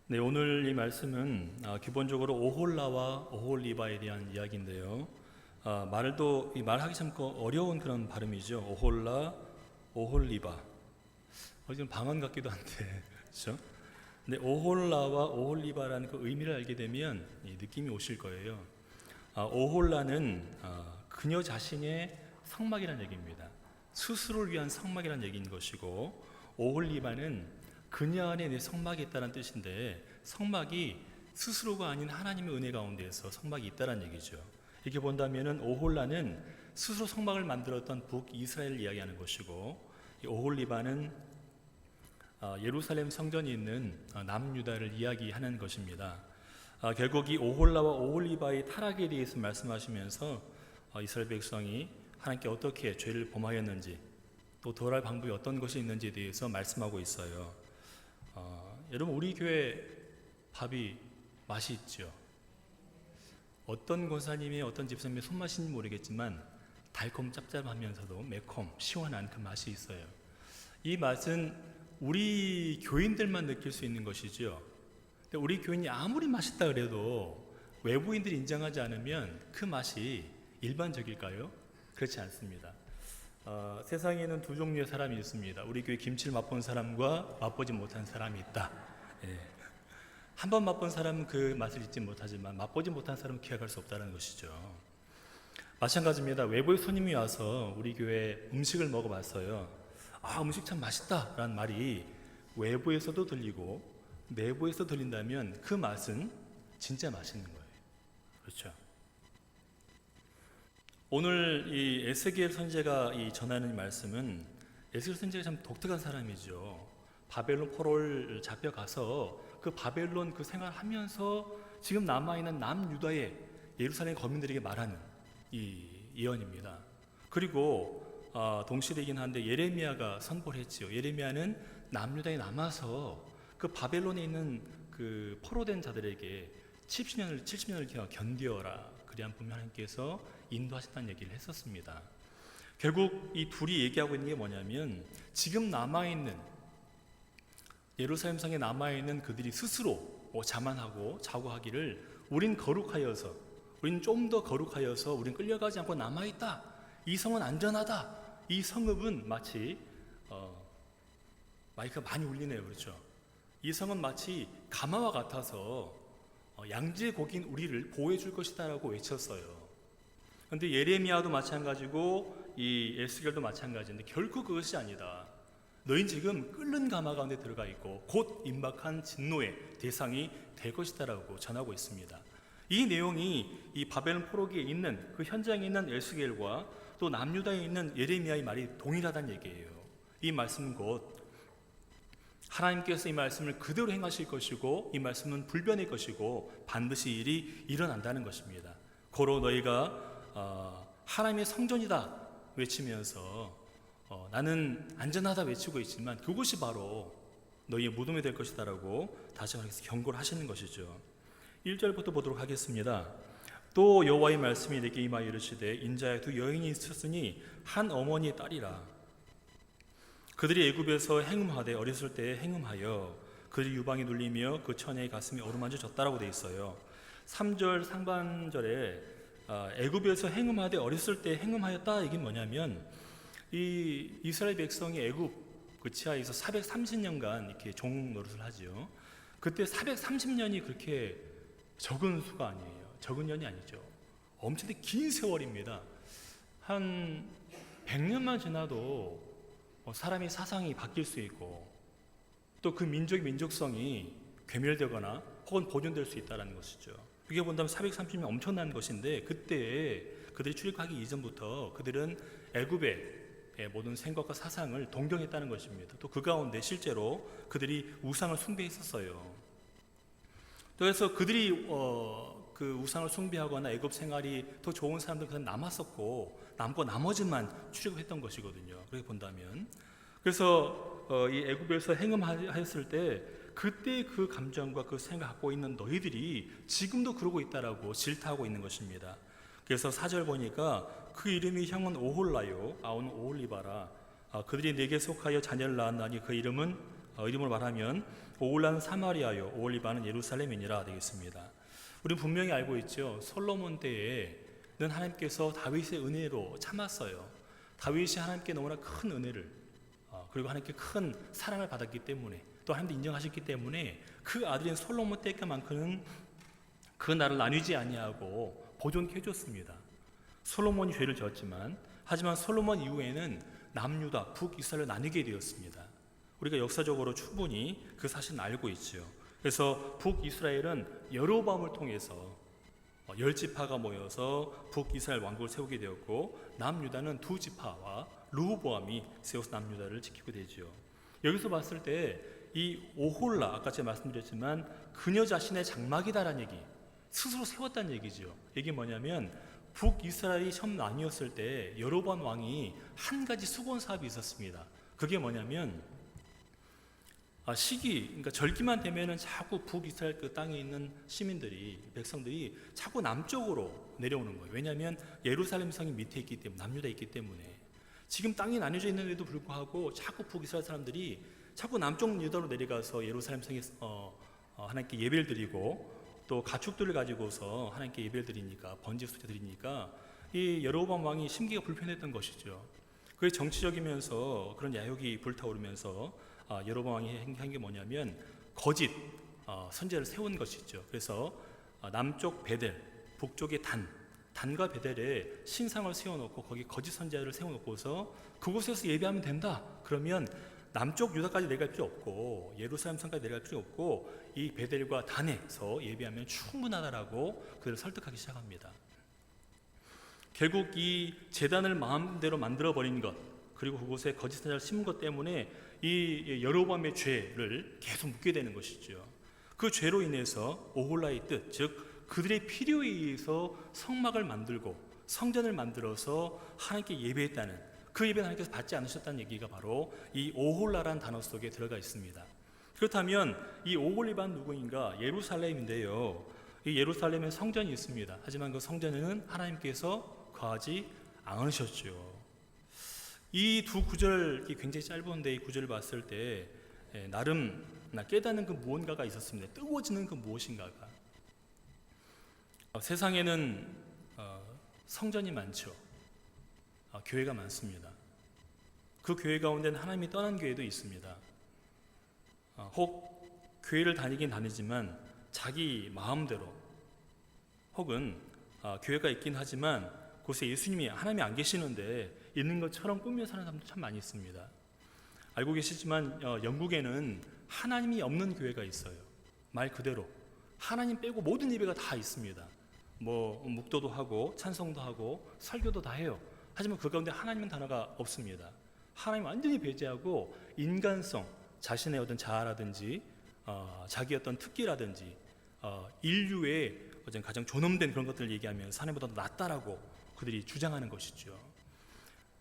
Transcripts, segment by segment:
네, 오늘 이 말씀은 기본적으로 오홀라와 오홀리바에 대한 이야기인데요. 이 말하기 참 어려운 그런 발음이죠. 오홀라, 오홀리바. 좀 방언 같기도 한데, 그렇죠? 근데 오홀라와 오홀리바라는 그 의미를 알게 되면 이 느낌이 오실 거예요. 오홀라는 그녀 자신의 성막이라는 얘기입니다. 스스로를 위한 성막이라는 얘기인 것이고, 오홀리바는 그녀 안에 내 성막이 있다는 뜻인데, 성막이 스스로가 아닌 하나님의 은혜 가운데에서 성막이 있다는 얘기죠. 이렇게 본다면은 오홀라는 스스로 성막을 만들었던 북이스라엘을 이야기하는 것이고, 오홀리바는 예루살렘 성전이 있는 남유다를 이야기하는 것입니다. 결국 이 오홀라와 오홀리바의 타락에 대해서 말씀하시면서 이스라엘 백성이 하나님께 어떻게 죄를 범하였는지, 또 덜할 방법이 어떤 것이 있는지에 대해서 말씀하고 있어요. 여러분, 우리 교회 밥이 맛이 있죠. 어떤 권사님의 어떤 집사님의 손맛인지 모르겠지만 달콤 짭짤하면서도 매콤 시원한 그 맛이 있어요. 이 맛은 우리 교인들만 느낄 수 있는 것이죠. 근데 우리 교인이 아무리 맛있다 그래도 외부인들이 인정하지 않으면 그 맛이 일반적일까요? 그렇지 않습니다. 세상에는 두 종류의 사람이 있습니다. 우리 교회 김치를 맛본 사람과 맛보지 못한 사람이 있다. 한 번 맛본 사람은 그 맛을 잊지 못하지만 맛보지 못한 사람은 기억할 수 없다는 것이죠. 마찬가지입니다. 외부의 손님이 와서 우리 교회 음식을 먹어봤어요. 음식 참 맛있다 라는 말이 외부에서도 들리고 내부에서 들린다면 그 맛은 진짜 맛있는 거예요. 그렇죠? 오늘 이 에스겔 선지자가 전하는 말씀은, 에스겔 선지자가 참 독특한 사람이죠. 바벨론 포로를 잡혀가서 그 바벨론 그 생활하면서 지금 남아있는 남유다의 예루살렘 거민들에게 말하는 이 예언입니다. 그리고 동시대이긴 한데 예레미야가 선포를 했지요. 예레미야는 남유다에 남아서 그 바벨론에 있는 그 포로된 자들에게 70년을 견디어라, 그리한 분명 하나님께서 인도하셨다는 얘기를 했었습니다. 결국 이 둘이 얘기하고 있는 게 뭐냐면, 지금 남아있는 예루살렘 성에 남아있는 그들이 스스로 자만하고 자고하기를, 우린 거룩하여서, 우린 좀 더 거룩하여서 우린 끌려가지 않고 남아있다, 이 성은 안전하다, 이 성읍은 마치 마이크가 많이 울리네요. 그렇죠? 이 성은 마치 가마와 같아서 양지의 고기인 우리를 보호해 줄 것이다 라고 외쳤어요. 그런데 예레미야도 마찬가지고 이 에스겔도 마찬가지인데, 결코 그것이 아니다. 너희는 지금 끓는 가마 가운데 들어가 있고 곧 임박한 진노의 대상이 될 것이다 라고 전하고 있습니다. 이 내용이 이 바벨론 포로기에 있는 그 현장에 있는 에스겔과 또 남유다에 있는 예레미야의 말이 동일하다는 얘기예요. 이 말씀은 곧 하나님께서 이 말씀을 그대로 행하실 것이고, 이 말씀은 불변의 것이고 반드시 일이 일어난다는 것입니다. 고로 너희가 하나님의 성전이다 외치면서 나는 안전하다 외치고 있지만 그것이 바로 너희의 무덤이 될 것이다 라고 다시 한번 경고를 하시는 것이죠. 1절부터 보도록 하겠습니다. 또 여호와의 말씀이 내게 임하여 이르시되, 인자야, 두 여인이 있었으니 한 어머니의 딸이라. 그들이 애굽에서 행음하되 어렸을 때에 행음하여 그들이 유방에 눌리며 그 처녀의 가슴이 어루만져졌다라고 되어 있어요. 3절 상반절에 애굽에서 행음하되 어렸을 때 행음하였다, 이게 뭐냐면, 이 이스라엘 백성이 애굽 그 치하에서 430년간 이렇게 종 노릇을 하죠. 그때 430년이 그렇게 적은 수가 아니에요. 적은 년이 아니죠. 엄청나게 긴 세월입니다. 한 100년만 지나도 사람의 사상이 바뀔 수 있고, 또 그 민족의 민족성이 괴멸되거나 혹은 보존될 수 있다는 것이죠. 그게 본다면 430년 엄청난 것인데, 그때 그들이 출입하기 이전부터 그들은 애굽의 모든 생각과 사상을 동경했다는 것입니다. 또 그 가운데 실제로 그들이 우상을 숭배했었어요. 그래서 그들이 그 우상을 숭배하거나 애굽 생활이 더 좋은 사람들 그냥 남고 나머지만 출애굽했던 것이거든요. 그렇게 본다면, 그래서 이 애굽에서 행음하였을 때 그때 그 감정과 그 생각 갖고 있는 너희들이 지금도 그러고 있다라고 질타하고 있는 것입니다. 그래서 4절 보니까 그 이름이 형은 오홀라요 아우는 오홀리바라. 그들이 내게 속하여 자녀를 낳았나니 그 이름을 말하면 오홀라는 사마리아요 오홀리바는 예루살렘이니라 되겠습니다. 우리는 분명히 알고 있죠. 솔로몬 때에는 하나님께서 다윗의 은혜로 참았어요. 다윗이 하나님께 너무나 큰 은혜를 그리고 하나님께 큰 사랑을 받았기 때문에 또 하나님도 인정하셨기 때문에 그 아들인 솔로몬 때만큼은 그 나라를 나뉘지 아니하고 보존케 해줬습니다. 솔로몬이 죄를 지었지만 하지만 솔로몬 이후에는 남유다 북이스라엘을 나뉘게 되었습니다. 우리가 역사적으로 충분히 그 사실은 알고 있죠. 그래서 북이스라엘은 여로보암을 통해서 10지파가 모여서 북이스라엘 왕국을 세우게 되었고 남유다는 2지파와 르호보암이 세워서 남유다를 지키게 되죠. 여기서 봤을 때 이 오홀라 아까 제가 말씀드렸지만 그녀 자신의 장막이다라는 얘기 스스로 세웠다는 얘기죠. 이게 뭐냐면 북이스라엘이 처음 나뉘었을 때 여로보암 왕이 한 가지 수건 사업이 있었습니다. 그게 뭐냐면 그러니까 절기만 되면은 자꾸 북이스라엘 그 땅에 있는 시민들이 백성들이 자꾸 남쪽으로 내려오는 거예요. 왜냐하면 예루살렘 성이 밑에 있기 때문에 남유다에 있기 때문에 지금 땅이 나뉘어져 있는데도 불구하고 자꾸 북이스라엘 사람들이 자꾸 남쪽 유다로 내려가서 예루살렘 성에 하나님께 예배를 드리고 또 가축들을 가지고서 하나님께 예배를 드리니까 번제 수제 드리니까 이 여로보암 왕이 심기가 불편했던 것이죠. 그게 정치적이면서 그런 야욕이 불타오르면서 여로보암 왕이 한 게 뭐냐면 거짓 선제를 세운 것이죠. 그래서 남쪽 베델, 북쪽의 단과 베델에 신상을 세워놓고 거기 거짓 선제를 세워놓고서 그곳에서 예배하면 된다. 그러면 남쪽 유다까지 내려갈 필요 없고 예루살렘 성까지 내려갈 필요 없고 이 베델과 단에서 예배하면 충분하다라고 그들을 설득하기 시작합니다. 결국 이 제단을 마음대로 만들어버린 것 그리고 그곳에 거짓 선자를 심은 것 때문에 이 여로보암의 죄를 계속 묻게 되는 것이죠. 그 죄로 인해서 오홀라의 뜻, 즉 그들의 필요에 의해서 성막을 만들고 성전을 만들어서 하나님께 예배했다는 그 예배는 하나님께서 받지 않으셨다는 얘기가 바로 이 오홀라라는 단어 속에 들어가 있습니다. 그렇다면 이 오홀리바는 누구인가? 예루살렘인데요. 이 예루살렘에 성전이 있습니다. 하지만 그 성전에는 하나님께서 거하지 않으셨죠. 이 두 구절이 굉장히 짧은데 이 구절을 봤을 때 나름 깨닫는 그 무언가가 있었습니다. 뜨거워지는 그 무엇인가가. 세상에는 성전이 많죠. 교회가 많습니다. 그 교회 가운데는 하나님이 떠난 교회도 있습니다. 혹 교회를 다니긴 다니지만 자기 마음대로 혹은 교회가 있긴 하지만 그곳에 예수님이 하나님이 안 계시는데 있는 것처럼 꾸며 사는 사람도 참 많이 있습니다. 알고 계시지만 영국에는 하나님이 없는 교회가 있어요. 말 그대로 하나님 빼고 모든 예배가 다 있습니다. 묵도도 하고 찬송도 하고 설교도 다 해요. 하지만 그 가운데 하나님은 단어가 없습니다. 하나님 완전히 배제하고 인간성, 자신의 어떤 자아라든지 자기 어떤 특기라든지 인류의 어떤 가장 존엄된 그런 것들을 얘기하면서 하나님보다 낫다라고 그들이 주장하는 것이죠.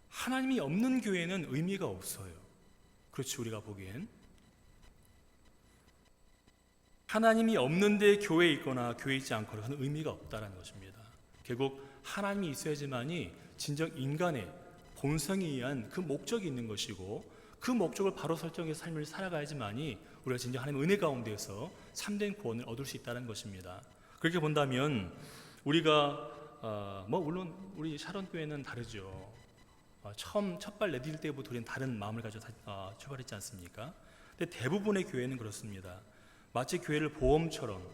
하나님이 없는 교회는 의미가 없어요. 그렇지 우리가 보기엔 하나님이 없는데 교회에 있거나 교회에 있지 않거나 하는 의미가 없다라는 것입니다. 결국 하나님이 있어야지만이 진정 인간의 본성에 의한 그 목적이 있는 것이고 그 목적을 바로 설정해서 삶을 살아가야지만이 우리가 진정 하나님의 은혜 가운데서 참된 구원을 얻을 수 있다는 것입니다. 그렇게 본다면 우리가 물론 우리 샤론 교회는 다르죠. 처음 첫발 내딜 때부터 우리는 다른 마음을 가지고 출발했지 않습니까? 근데 대부분의 교회는 그렇습니다. 마치 교회를 보험처럼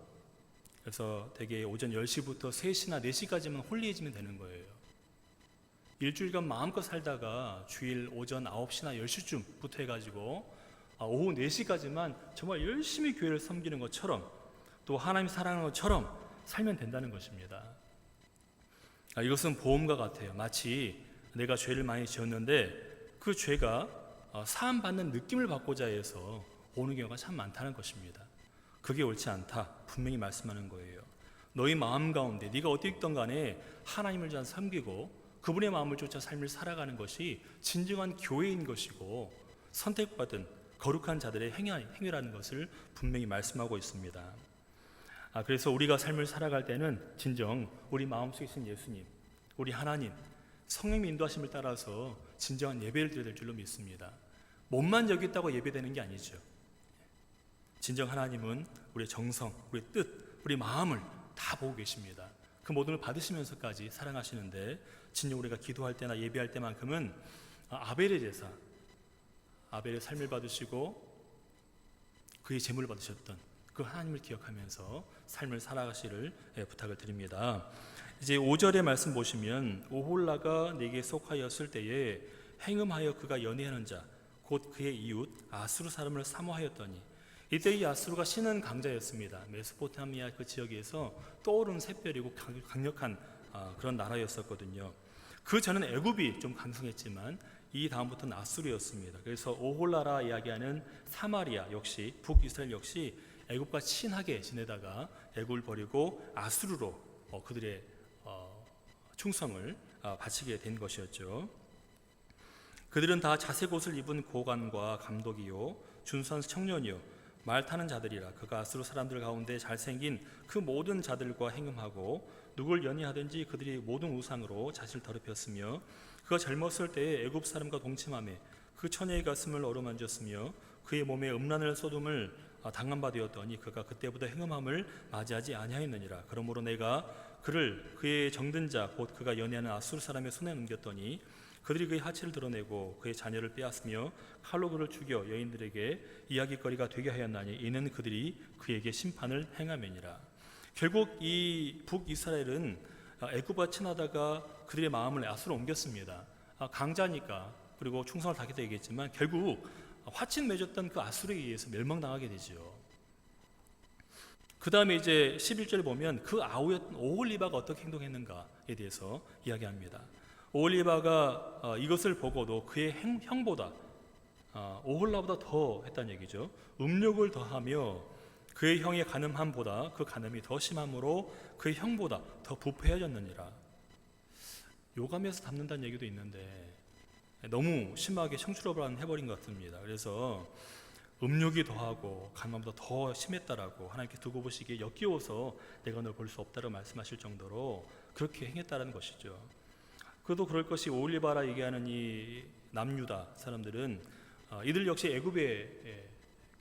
그래서 대개 오전 10시부터 3시나 4시까지만 홀리해지면 되는 거예요. 일주일간 마음껏 살다가 주일 오전 9시나 10시쯤부터 해가지고 오후 4시까지만 정말 열심히 교회를 섬기는 것처럼 또 하나님 사랑하는 것처럼 살면 된다는 것입니다. 이것은 보험과 같아요. 마치 내가 죄를 많이 지었는데 그 죄가 사함받는 느낌을 받고자 해서 오는 경우가 참 많다는 것입니다. 그게 옳지 않다. 분명히 말씀하는 거예요. 너희 마음 가운데 네가 어디 있던 간에 하나님을 잘 섬기고 그분의 마음을 쫓아 삶을 살아가는 것이 진정한 교회인 것이고 선택받은 거룩한 자들의 행위라는 것을 분명히 말씀하고 있습니다. 그래서 우리가 삶을 살아갈 때는 진정 우리 마음속에 있는 예수님, 우리 하나님, 성령의 인도하심을 따라서 진정한 예배를 드려야 될 줄로 믿습니다. 몸만 여기 있다고 예배되는 게 아니죠. 진정 하나님은 우리의 정성, 우리의 뜻, 우리 마음을 다 보고 계십니다. 그 모든 걸 받으시면서까지 사랑하시는데, 진정 우리가 기도할 때나 예배할 때만큼은 아벨의 제사, 아벨의 삶을 받으시고 그의 제물을 받으셨던 그 하나님을 기억하면서 삶을 살아가시를 부탁을 드립니다. 이제 5절의 말씀 보시면, 오홀라가 내게 속하였을 때에 행음하여 그가 연애하는 자 곧 그의 이웃 아수르 사람을 사모하였더니, 이때 이 아수르가 신은 강자였습니다. 메소포타미아 그 지역에서 떠오르는 샛별이고 강력한 그런 나라였었거든요. 그 전은 애굽이 좀 강성했지만 이 다음부터는 아수르였습니다. 그래서 오홀라라 이야기하는 사마리아 역시, 북이스라엘 역시 애굽과 친하게 지내다가 애굽을 버리고 아수르로 그들의 충성을 바치게 된 것이었죠. 그들은 다 자색 옷을 입은 고관과 감독이요 준수한 청년이요 말 타는 자들이라. 그가 아수르 사람들 가운데 잘생긴 그 모든 자들과 행음하고 누굴 연희하든지 그들이 모든 우상으로 자신을 더럽혔으며, 그가 젊었을 때에 애굽 사람과 동침하며 그 처녀의 가슴을 어루만졌으며 그의 몸에 음란을 쏟음을 당한 바 되었더니 그가 그때보다 행음함을 맞이하지 아니하였느니라. 그러므로 내가 그를 그의 정든 자 곧 그가 연애하는 아수르 사람의 손에 넘겼더니 그들이 그의 하체를 드러내고 그의 자녀를 빼앗으며 칼로 그를 죽여 여인들에게 이야기거리가 되게 하였나니 이는 그들이 그에게 심판을 행하매니라. 결국 이 북이스라엘은 애굽과 친하다가 그들의 마음을 아수르로 옮겼습니다. 강자니까, 그리고 충성을 다하게 되겠지만 결국 화친 맺었던 그 아수르에 의해서 멸망당하게 되죠. 그 다음에 이제 11절에 보면 그 아우였던 오홀리바가 어떻게 행동했는가에 대해서 이야기합니다. 오홀리바가 이것을 보고도 그의 형보다 오홀라보다 더 했다는 얘기죠. 음욕을 더하며 그의 형의 간음함보다 그 간음이 더 심함으로 그의 형보다 더 부패해졌느니라. 요감에서 담는다는 얘기도 있는데 너무 심하게 성추력을 해버린 것 같습니다. 그래서 음욕이 더하고 간음보다 더 심했다라고 하나님께 두고 보시기에 역겨워서 내가 널 볼 수 없다고 말씀하실 정도로 그렇게 행했다는 것이죠. 그도 그럴 것이 오홀리바라 얘기하는 이 남유다 사람들은 이들 역시 애굽에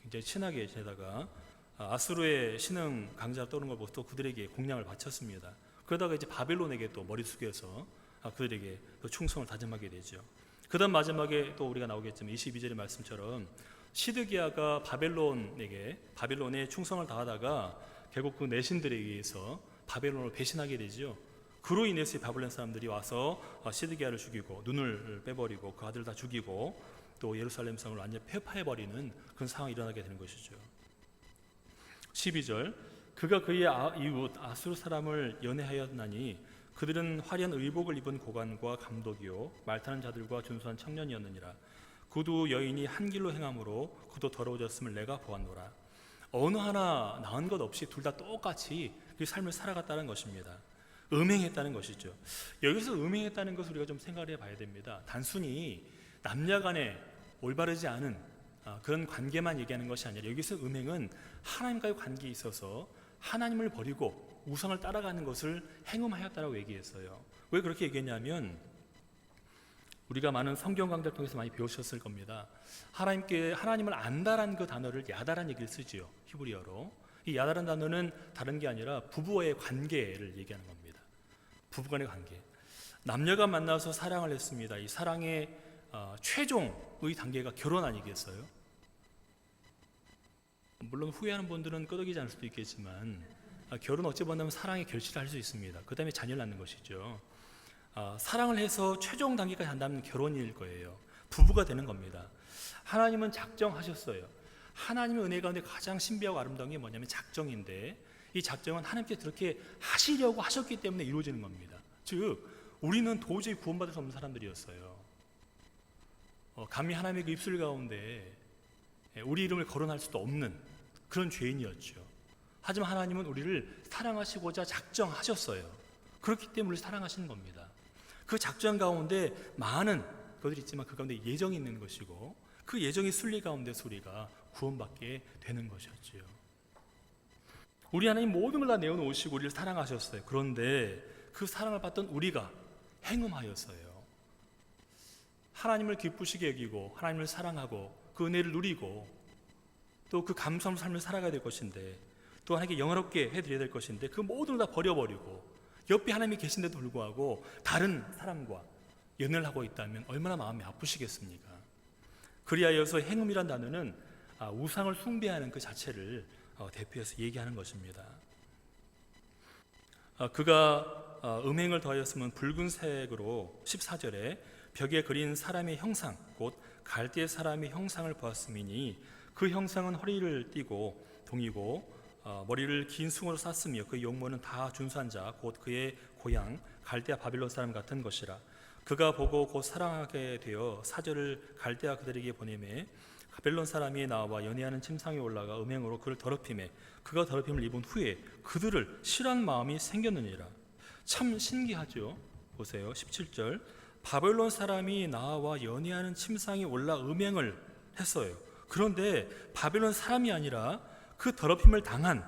굉장히 친하게 지내다가 아수르의 신흥 강자가 떠오른 걸 보고 또 그들에게 공양을 바쳤습니다. 그러다가 이제 바벨론에게 또 머리 숙여서 그들에게 또 충성을 다짐하게 되죠. 그 다음 마지막에 또 우리가 나오겠지만 22절의 말씀처럼 시드기야가 바벨론에 충성을 다하다가 결국 그 내신들에 의해서 바벨론을 배신하게 되죠. 그로 인해서 바벨론 사람들이 와서 시드기야를 죽이고 눈을 빼버리고 그 아들 다 죽이고 또 예루살렘 성을 완전히 폐파해버리는 그런 상황이 일어나게 되는 것이죠. 12절, 그가 그의 이웃 아수르 사람을 연애하였나니 그들은 화려한 의복을 입은 고관과 감독이요 말타는 자들과 준수한 청년이었느니라. 그도 여인이 한 길로 행함으로 그도 더러워졌음을 내가 보았노라. 어느 하나 나은 것 없이 둘 다 똑같이 그 삶을 살아갔다는 것입니다. 음행했다는 것이죠. 여기서 음행했다는 것을 우리가 좀 생각을 해봐야 됩니다. 단순히 남녀 간에 올바르지 않은 그런 관계만 얘기하는 것이 아니라 여기서 음행은 하나님과의 관계에 있어서 하나님을 버리고 우상을 따라가는 것을 행음하였다라고 얘기했어요. 왜 그렇게 얘기했냐면 우리가 많은 성경 강좌를 통해서 많이 배우셨을 겁니다. 하나님을 안다라는 그 단어를 야다라는 얘기를 쓰지요. 히브리어로. 이 야다라는 단어는 다른 게 아니라 부부와의 관계를 얘기하는 겁니다. 부부간의 관계. 남녀가 만나서 사랑을 했습니다. 이 사랑의 최종의 단계가 결혼 아니겠어요? 물론 후회하는 분들은 끄덕이지 않을 수도 있겠지만 결혼 어찌 보면 사랑의 결실을 할 수 있습니다. 그 다음에 자녀를 낳는 것이죠. 사랑을 해서 최종 단계까지 간다면 결혼일 거예요. 부부가 되는 겁니다. 하나님은 작정하셨어요. 하나님의 은혜 가운데 가장 신비하고 아름다운 게 뭐냐면 작정인데, 이 작정은 하나님께서 그렇게 하시려고 하셨기 때문에 이루어지는 겁니다. 즉 우리는 도저히 구원받을 수 없는 사람들이었어요. 감히 하나님의 그 입술 가운데 우리 이름을 거론할 수도 없는 그런 죄인이었죠. 하지만 하나님은 우리를 사랑하시고자 작정하셨어요. 그렇기 때문에 우리를 사랑하시는 겁니다. 그 작정 가운데 많은 것들이 있지만 그 가운데 예정이 있는 것이고 그 예정의 순리 가운데서 우리가 구원받게 되는 것이었지요. 우리 하나님 모든 걸 다 내어놓으시고 우리를 사랑하셨어요. 그런데 그 사랑을 받던 우리가 행음하였어요. 하나님을 기쁘시게 여기고 하나님을 사랑하고 그 은혜를 누리고 또 그 감사한 삶을 살아가야 될 것인데, 또 하나님께 영화롭게 해드려야 될 것인데, 그 모든 걸 다 버려버리고 옆에 하나님이 계신데도 불구하고 다른 사람과 연애를 하고 있다면 얼마나 마음이 아프시겠습니까? 그리하여서 행음이란 단어는 우상을 숭배하는 그 자체를 대표해서 얘기하는 것입니다. 그가 음행을 더하였으면 붉은색으로 14절에 벽에 그린 사람의 형상 곧 갈대 사람의 형상을 보았음이니 그 형상은 허리를 띠고 동이고 머리를 긴 숭으로 쌌으며 그 용모는 다 준수한 자 곧 그의 고향 갈대아 바빌론 사람 같은 것이라. 그가 보고 곧 사랑하게 되어 사절을 갈대아 그들에게 보내매 바벨론 사람이 나와 연애하는 침상에 올라가 음행으로 그를 더럽히매 그가 더럽힘을 입은 후에 그들을 싫어하는 마음이 생겼느니라. 참 신기하죠. 보세요. 17절 바벨론 사람이 나와 연애하는 침상에 올라 음행을 했어요. 그런데 바벨론 사람이 아니라 그 더럽힘을 당한,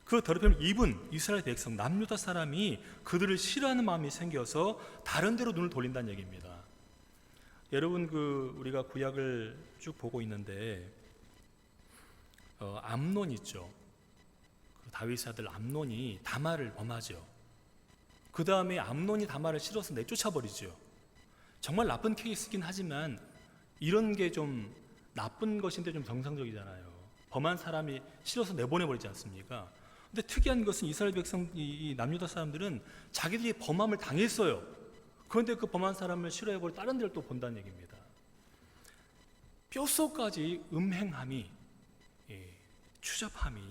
그 더럽힘을 입은 이스라엘 백성 남유다 사람이 그들을 싫어하는 마음이 생겨서 다른 데로 눈을 돌린다는 얘기입니다. 여러분, 우리가 구약을 쭉 보고 있는데 암논 있죠. 그 다윗의 아들 암논이 다말을 범하죠. 그 다음에 암논이 다말을 실어서 내쫓아버리죠. 정말 나쁜 케이스긴 하지만 이런 게 좀 나쁜 것인데 좀 정상적이잖아요. 범한 사람이 실어서 내보내버리지 않습니까? 근데 특이한 것은 이스라엘 백성, 이 남유다 사람들은 자기들이 범함을 당했어요. 그런데 그 범한 사람을 싫어해버리고 다른 데를 또 본다는 얘기입니다. 뼛속까지 음행함이, 추잡함이,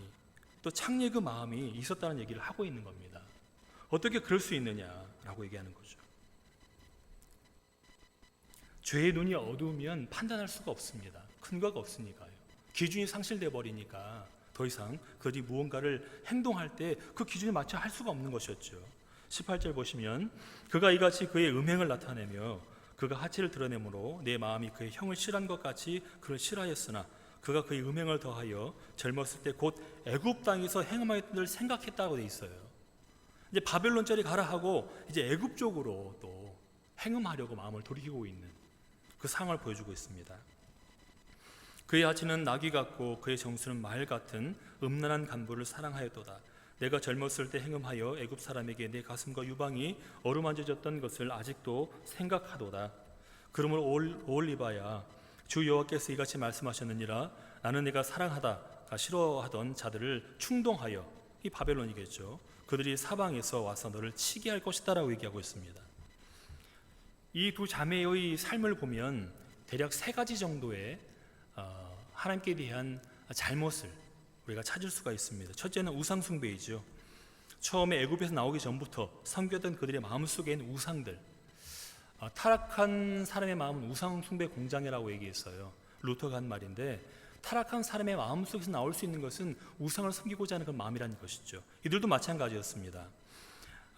또 창리의 그 마음이 있었다는 얘기를 하고 있는 겁니다. 어떻게 그럴 수 있느냐라고 얘기하는 거죠. 죄의 눈이 어두우면 판단할 수가 없습니다. 근거가 없으니까요. 기준이 상실돼 버리니까 더 이상 그들이 무언가를 행동할 때 그 기준에 맞춰 할 수가 없는 것이었죠. 18절 보시면 그가 이같이 그의 음행을 나타내며 그가 하체를 드러내므로 내 마음이 그의 형을 싫어한 것 같이 그를 싫어하였으나 그가 그의 음행을 더하여 젊었을 때 곧 애굽 땅에서 행함하였던 걸 생각했다고 돼 있어요. 이제 바벨론 저리 가라 하고 이제 애굽 쪽으로 또 행음하려고 마음을 돌이키고 있는 그 상황을 보여주고 있습니다. 그의 하체는 나귀 같고 그의 정수는 말 같은 음란한 간부를 사랑하였도다. 내가 젊었을 때 행음하여 애굽 사람에게 내 가슴과 유방이 어루만져졌던 것을 아직도 생각하도다. 그러므로 오올리바야 주 여호와께서 이같이 말씀하셨느니라. 나는 내가 사랑하다가 싫어하던 자들을 충동하여, 이 바벨론이겠죠, 그들이 사방에서 와서 너를 치게 할 것이다 라고 얘기하고 있습니다. 이 두 자매의 삶을 보면 대략 세 가지 정도의 하나님께 대한 잘못을 우리가 찾을 수가 있습니다. 첫째는 우상 숭배이죠. 처음에 애굽에서 나오기 전부터 섬겼던 그들의 마음속에 우상들, 타락한 사람의 마음은 우상 숭배 공장이라고 얘기했어요. 루터가 한 말인데, 타락한 사람의 마음속에서 나올 수 있는 것은 우상을 섬기고자 하는 그 마음이라는 것이죠. 이들도 마찬가지였습니다.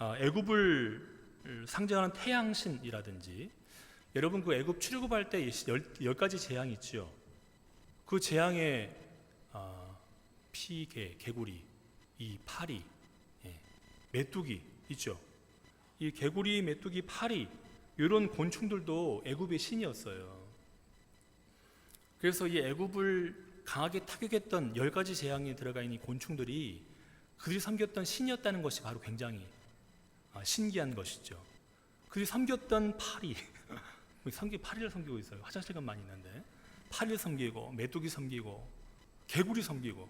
애굽을 상징하는 태양신이라든지, 여러분 그 애굽 출애굽할 때 10가지 재앙이 있죠. 그 재앙에 피개, 개구리, 이 파리, 메뚜기 있죠. 이 개구리, 메뚜기, 파리 이런 곤충들도 애굽의 신이었어요. 그래서 이 애굽을 강하게 타격했던 10가지 재앙이 들어가 있는 이 곤충들이 그들이 섬겼던 신이었다는 것이 바로 굉장히 신기한 것이죠. 그들이 섬겼던 파리, 파리를 섬기고 있어요. 화장실만 있는데 파리를 섬기고 메뚜기 섬기고 개구리 섬기고,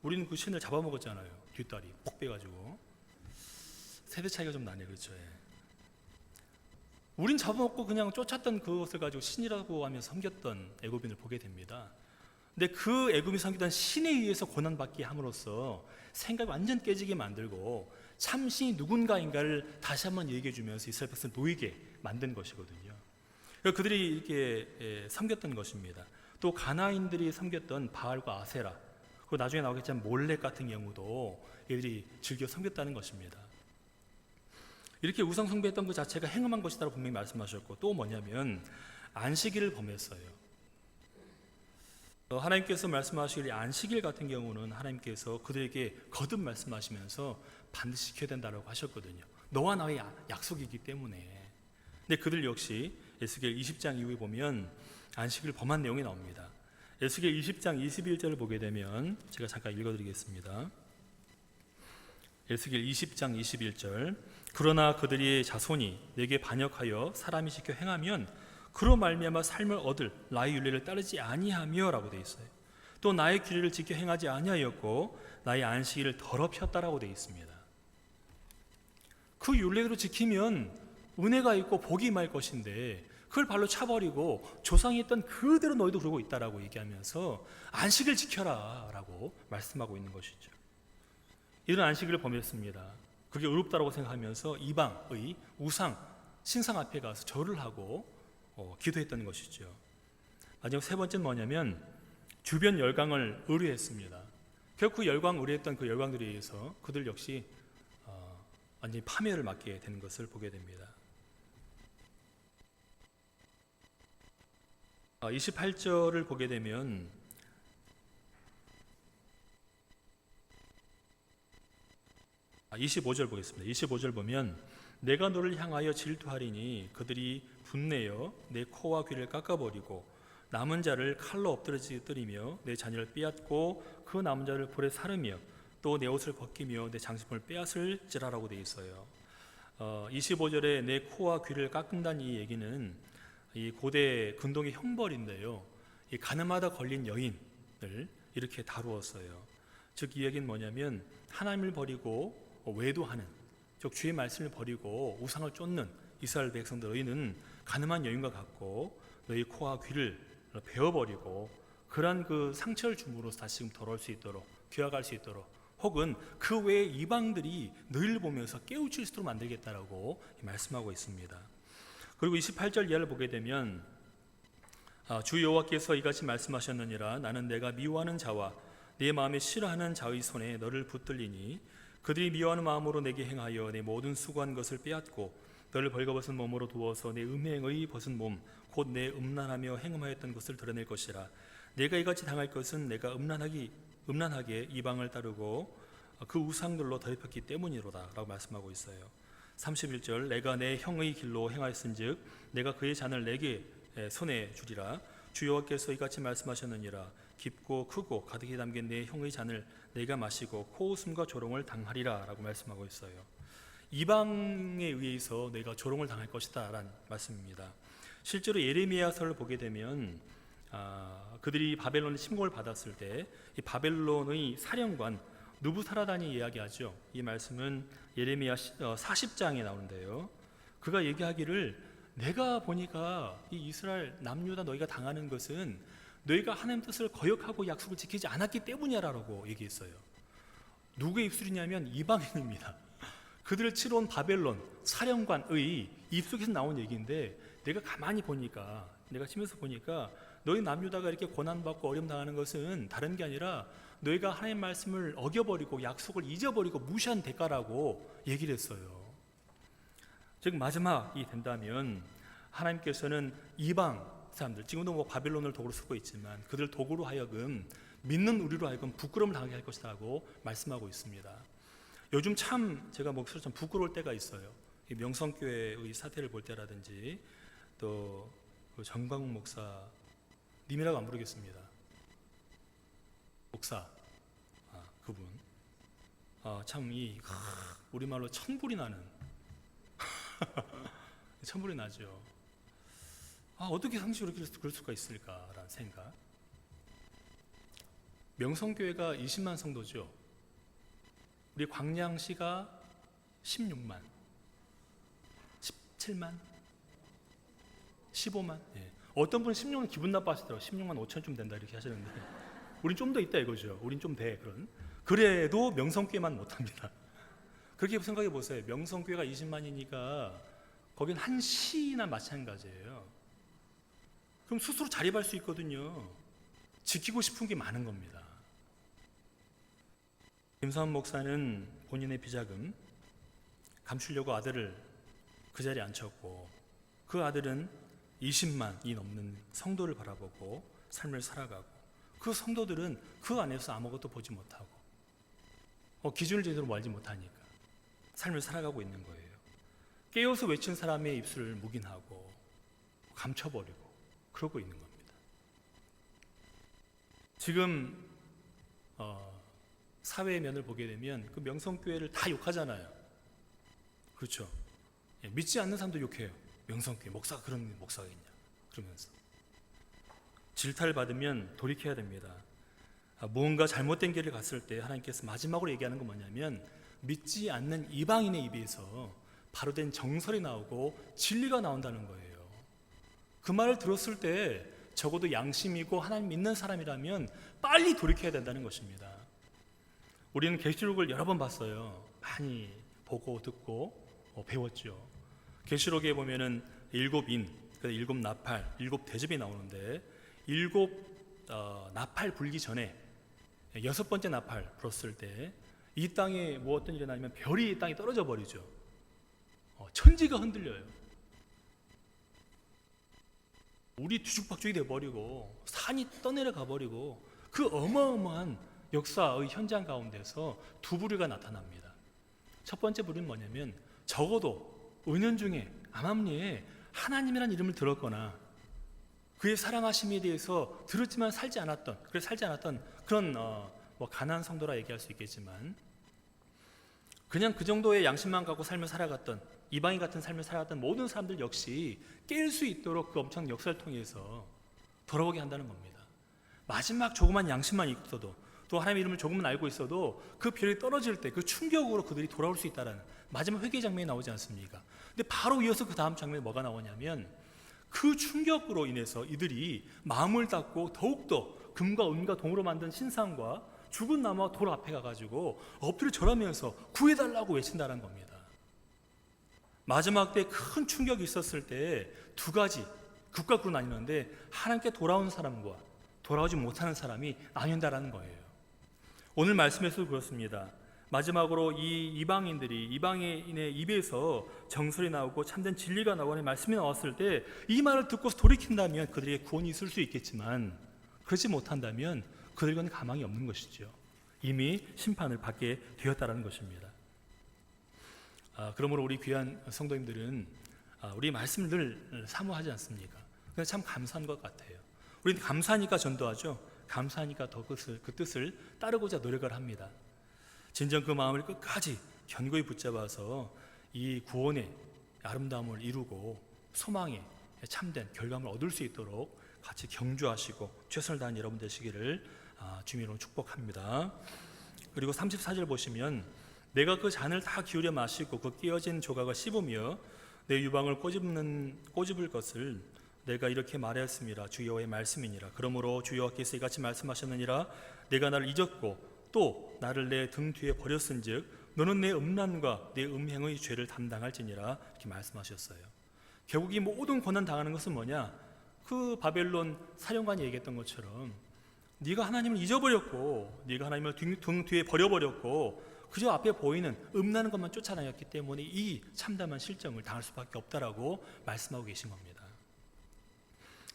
우리는 그 신을 잡아먹었잖아요. 뒷다리 폭 빼가지고. 세대 차이가 좀 나네, 그렇죠? 우린 잡아먹고 그냥 쫓았던 그것을 가지고 신이라고 하며 섬겼던 애굽인을 보게 됩니다. 근데 그 애굽이 섬기던 신에 의해서 고난받게 함으로써 생각이 완전 깨지게 만들고 참 신이 누군가인가를 다시 한번 얘기해 주면서 이스라엘 백성을 놓이게 만든 것이거든요. 그들이 이렇게 섬겼던 것입니다. 또 가나인들이 섬겼던 바알과 아세라, 그리고 나중에 나오겠지만 몰렉 같은 경우도 이들이 즐겨 섬겼다는 것입니다. 이렇게 우상 숭배했던 그 자체가 행음한 것이다라고 분명히 말씀하셨고, 또 뭐냐면 안식일을 범했어요. 하나님께서 말씀하시길 안식일 같은 경우는 하나님께서 그들에게 거듭 말씀하시면서 반드시 지켜야 된다고 하셨거든요. 너와 나의 약속이기 때문에. 근데 그들 역시 에스겔 20장 이후에 보면 안식일을 범한 내용이 나옵니다. 에스겔 20장 21절을 보게 되면 제가 잠깐 읽어드리겠습니다. 에스겔 20장 21절. 그러나 그들의 자손이 내게 반역하여 사람이 지켜 행하면 그로 말미암아 삶을 얻을 나의 율례를 따르지 아니하며라고 되어 있어요. 또 나의 규례를 지켜 행하지 아니하였고 나의 안식일을 더럽혔다라고 되어 있습니다. 그 율례대로 지키면 은혜가 있고 복이 임할 것인데 그걸 발로 차버리고 조상이 했던 그대로 너희도 그러고 있다라고 얘기하면서 안식을 지켜라 라고 말씀하고 있는 것이죠. 이런 안식일을 범했습니다. 그게 의롭다라고 생각하면서 이방의 우상 신상 앞에 가서 절을 하고 기도했던 것이죠. 마지막 세 번째는 뭐냐면 주변 열강을 의뢰했습니다. 결국 열강 의뢰했던 그 열강들에 의해서 그들 역시 완전히 파멸을 맞게 되는 것을 보게 됩니다. 28절을 보게 되면 아, 25절 보겠습니다. 25절 보면 내가 너를 향하여 질투하리니 그들이 분내어 내 코와 귀를 깎아버리고 남은 자를 칼로 엎드러뜨리며 내 자녀를 빼앗고 그 남은 자를 불에 사르며 또 내 옷을 벗기며 내 장식품을 빼앗을지라라고 되어 있어요. 25절에 내 코와 귀를 깎는다는 이 얘기는 이 고대 근동의 형벌인데요. 이 가늠하다 걸린 여인을 이렇게 다루었어요. 즉 이 얘기는 뭐냐면 하나님을 버리고 외도하는, 즉 주의 말씀을 버리고 우상을 쫓는 이스라엘 백성들 너희는 가늠한 여인과 같고 너희 코와 귀를 베어버리고 그러한 그 상처를 줌으로써 다시금 돌아올 수 있도록 귀화갈 수 있도록 혹은 그 외에 이방들이 너희를 보면서 깨우칠 수 있도록 만들겠다라고 말씀하고 있습니다. 그리고 28절 이하를 보게 되면 주 여호와께서 이같이 말씀하셨느니라 나는 내가 미워하는 자와 내 마음에 싫어하는 자의 손에 너를 붙들리니 그들이 미워하는 마음으로 내게 행하여 내 모든 수고한 것을 빼앗고 너를 벌거벗은 몸으로 두어서 내 음행의 벗은 몸 곧 내 음란하며 행음하였던 것을 드러낼 것이라. 내가 이같이 당할 것은 내가 음란하게 이방을 따르고 그 우상들로 더럽혔기 때문이로다 라고 말씀하고 있어요. 31절 내가 내 형의 길로 행하였은즉 내가 그의 잔을 내게 손에 주리라. 주 여호와께서 이같이 말씀하셨느니라. 깊고 크고 가득히 담긴 내 형의 잔을 내가 마시고 코웃음과 조롱을 당하리라 라고 말씀하고 있어요. 이방에 의해서 내가 조롱을 당할 것이다 라는 말씀입니다. 실제로 예레미야서를 보게 되면 그들이 바벨론의 침공을 받았을 때 이 바벨론의 사령관 느부사라단이 이야기하죠. 이 말씀은 예레미야 40장에 나오는데요. 그가 얘기하기를 내가 보니까 이 이스라엘 남유다 너희가 당하는 것은 너희가 하나님 뜻을 거역하고 약속을 지키지 않았기 때문이라고 얘기했어요. 누구의 입술이냐면 이방인입니다. 그들을 치러 온 바벨론 사령관의 입속에서 나온 얘기인데 내가 가만히 보니까 내가 치면서 보니까 너희 남유다가 이렇게 고난받고 어려움 당하는 것은 다른 게 아니라 너희가 하나님의 말씀을 어겨버리고 약속을 잊어버리고 무시한 대가라고 얘기를 했어요. 즉 마지막이 된다면 하나님께서는 이방 사람들, 지금도 뭐 바벨론을 도구로 쓰고 있지만 그들 도구로 하여금 믿는 우리로 하여금 부끄러움을 당하게 할 것이라고 말씀하고 있습니다. 요즘 참 제가 목소리가 좀 부끄러울 때가 있어요. 명성교회의 사태를 볼 때라든지 또 그 정광욱 목사님이라고 안 부르겠습니다. 목사 그분 참 이 우리말로 천불이 나는 천불이 나죠. 어떻게 상식으로 그럴 수가 있을까라는 생각. 명성교회가 20만 성도죠. 우리 광양시가 16만, 17만, 15만. 예. 어떤 분은 16만 기분 나빠하시더라고요. 16만 5천쯤 된다 이렇게 하시는데 우린 좀 더 있다 이거죠. 우린 좀 돼. 그래도 명성교회만 못합니다. 그렇게 생각해 보세요. 명성교회가 20만이니까 거긴 한 시나 마찬가지예요. 그럼 스스로 자립할 수 있거든요. 지키고 싶은 게 많은 겁니다. 김사원 목사는 본인의 비자금 감추려고 아들을 그 자리에 앉혔고 그 아들은 20만이 넘는 성도를 바라보고 삶을 살아가고 그 성도들은 그 안에서 아무것도 보지 못하고 기준을 제대로 알지 못하니까 삶을 살아가고 있는 거예요. 깨어서 외친 사람의 입술을 묵인하고 감춰버리고 그러고 있는 겁니다. 지금 사회의 면을 보게 되면 그 명성교회를 다 욕하잖아요. 그렇죠. 예, 믿지 않는 사람도 욕해요. 명성교회 목사가 그런 목사가 있냐 그러면서. 질타를 받으면 돌이켜야 됩니다. 무언가 잘못된 길을 갔을 때 하나님께서 마지막으로 얘기하는 건 뭐냐면 믿지 않는 이방인의 입에서 바로된 정설이 나오고 진리가 나온다는 거예요. 그 말을 들었을 때 적어도 양심이고 하나님 믿는 사람이라면 빨리 돌이켜야 된다는 것입니다. 우리는 계시록을 여러 번 봤어요. 많이 보고 듣고 배웠죠. 계시록에 보면은 7인, 7나팔, 7대접이 나오는데 7나팔 불기 전에 6번째 나팔 불었을 때 이 땅에 뭐 어떤 일이 일어나면 별이 땅에 떨어져 버리죠. 천지가 흔들려요. 우리 뒤죽박죽이 돼버리고 산이 떠내려 가버리고 그 어마어마한 역사의 현장 가운데서 두 부류가 나타납니다. 첫 번째 부류는 뭐냐면 적어도 은연중에 암암리에 하나님이라는 이름을 들었거나 그의 사랑하심에 대해서 들었지만 살지 않았던 그런 가난한 성도라 얘기할 수 있겠지만 그냥 그 정도의 양심만 갖고 삶을 살아갔던 이방인 같은 삶을 살아갔던 모든 사람들 역시 깰 수 있도록 그 엄청난 역사를 통해서 돌아오게 한다는 겁니다. 마지막 조그만 양심만 있어도 또 하나님의 이름을 조금만 알고 있어도 그 별이 떨어질 때 그 충격으로 그들이 돌아올 수 있다는 마지막 회개 장면이 나오지 않습니까? 근데 바로 이어서 그 다음 장면에 뭐가 나오냐면 그 충격으로 인해서 이들이 마음을 닫고 더욱더 금과 은과 동으로 만든 신상과 죽은 나무와 돌 앞에 가가지고 엎드려 절하면서 구해달라고 외친다는 겁니다. 마지막 때 큰 충격이 있었을 때 두 가지 극과 극으로 나뉘는데 하나님께 돌아온 사람과 돌아오지 못하는 사람이 나뉜다라는 거예요. 오늘 말씀에서도 그렇습니다. 마지막으로 이 이방인의 입에서 정설이 나오고 참된 진리가 나오고 말씀이 나왔을 때 이 말을 듣고서 돌이킨다면 그들에게 구원이 있을 수 있겠지만 그렇지 못한다면 그들과는 가망이 없는 것이죠. 이미 심판을 받게 되었다라는 것입니다. 그러므로 우리 귀한 성도님들은 우리 말씀을 늘 사모하지 않습니까? 그래서 참 감사한 것 같아요. 우리는 감사하니까 전도하죠. 감사하니까 더 그 뜻을 따르고자 노력을 합니다. 진정 그 마음을 끝까지 견고히 붙잡아서 이 구원의 아름다움을 이루고 소망의 참된 결과물을 얻을 수 있도록 같이 경주하시고 최선을 다하는 여러분 되시기를 주님으로 축복합니다. 그리고 34절 보시면 내가 그 잔을 다 기울여 마시고 그 끼어진 조각을 씹으며 내 유방을 꼬집을 것을 내가 이렇게 말하였습니다. 주 여호와의 말씀이니라. 그러므로 주 여호와께서 이같이 말씀하셨느니라. 내가 나를 잊었고 또 나를 내 등 뒤에 버렸은즉 너는 내 음란과 내 음행의 죄를 담당할지니라. 이렇게 말씀하셨어요. 결국 이 모든 고난 당하는 것은 뭐냐? 그 바벨론 사령관이 얘기했던 것처럼 네가 하나님을 잊어버렸고 네가 하나님을 등 뒤에 버려버렸고 그저 앞에 보이는 음란한 것만 쫓아다녔기 때문에 이 참담한 실정을 당할 수밖에 없다라고 말씀하고 계신 겁니다.